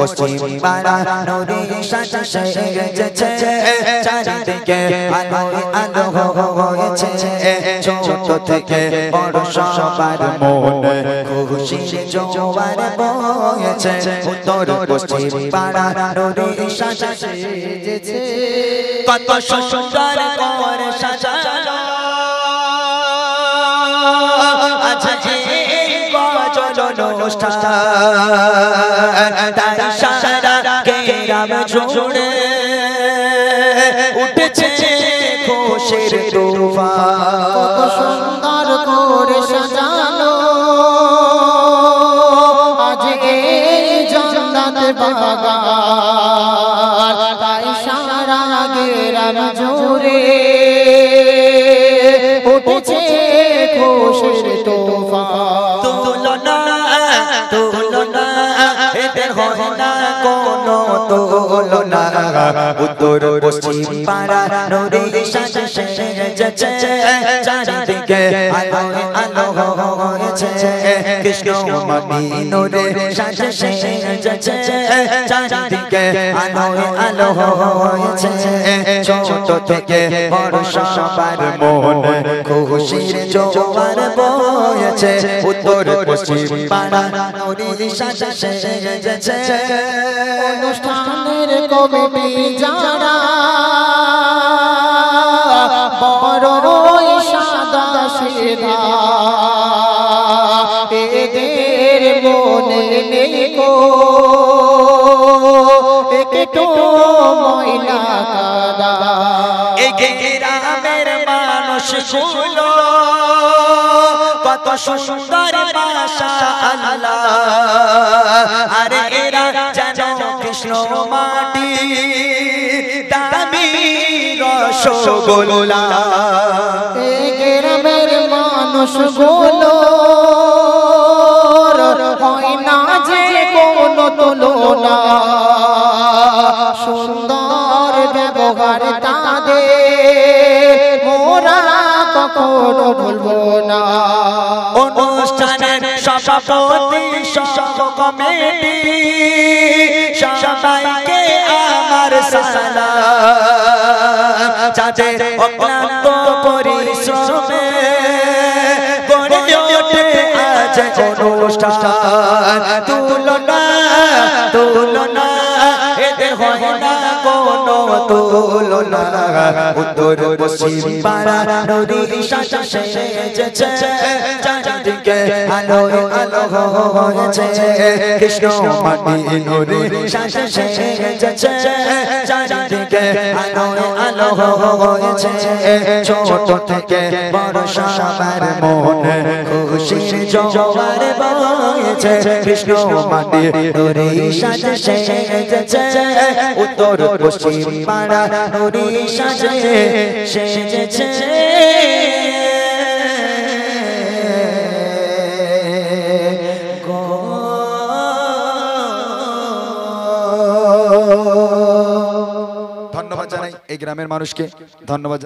পশ্চিম পাড়া নদী সাজা সেজেছে চারিদিকে আলোয় আলো হয়েছে ছোট থেকে বড় সবার মনে খুশির জোয়ার বয়েছে উত্তর পশ্চিম পাড়া নদী সাজা সেজেছে কত সুন্দর করে সাজানো আজ এই গজল অনুষ্ঠান তাই সারা গ্রাম জুড়ে উঠেছে খুশির তুফান কত সুন্দর করে সাজানো আজ এই জান্নাত বাগান তাই সারা গ্রাম জুড়ে উঠেছে খুশির তুফান তুলনা এদের হয় না কোনো তুলনা উত্তর পশ্চিম পাড়া নদী সাজা সেজেছে চারিদিকে আলোয় আলো হয়েছে কৃষ্ণ মদিনারে সাজা সেজেছে চারিদিকে আলোয় আলো হয়েছে ছোট থেকে বড় সবার মনে খুশির জোয়ার বয়েছে উত্তর পশ্চিম পাড়া নদী সাজা সেজেছে অনুষ্ঠানের কমিটি যারা বড়ই সাদা সিধা এদের মনে নেই গো একটু ময়লা কাদা এই গ্রামের মানুষগুলো কত সুন্দর মাশাআল্লাহ আরে এরা যেন কৃষ্ণ মাটি দামি রসগোল্লা এই গ্রামের মানুষগুলো হয় না যে কোনো তুলনা সুন্দর ব্যবহার তাদের মোরা কখনো ভুলবো না অনুষ্ঠানের সভাপতি সব কমিটি সবাইকে আমার সালাম যাদের অক্লান্ত পরিশ্রমে গড়ে ওঠে আজ অনুষ্ঠান তুলনা এদের হয় না কোনো তুলনা উত্তর পশ্চিম পাড়া নদী সাজা সেজেছে চারিদিকে আলোয় আলো হয়েছে কৃষ্ণ মদিনারে সাজা সেজেছে চারিদিকে আলোয় আলো হয়েছে ছোট থেকে বড় সবার মনে খুশির জোয়ার বয়েছে কৃষ্ণ মদিনারে সাজা সেজেছে উত্তর পশ্চিম পাড়া নদী সাজা সেজেছে ধন্যবাদ জানাই এই গ্রামের মানুষকে ধন্যবাদ।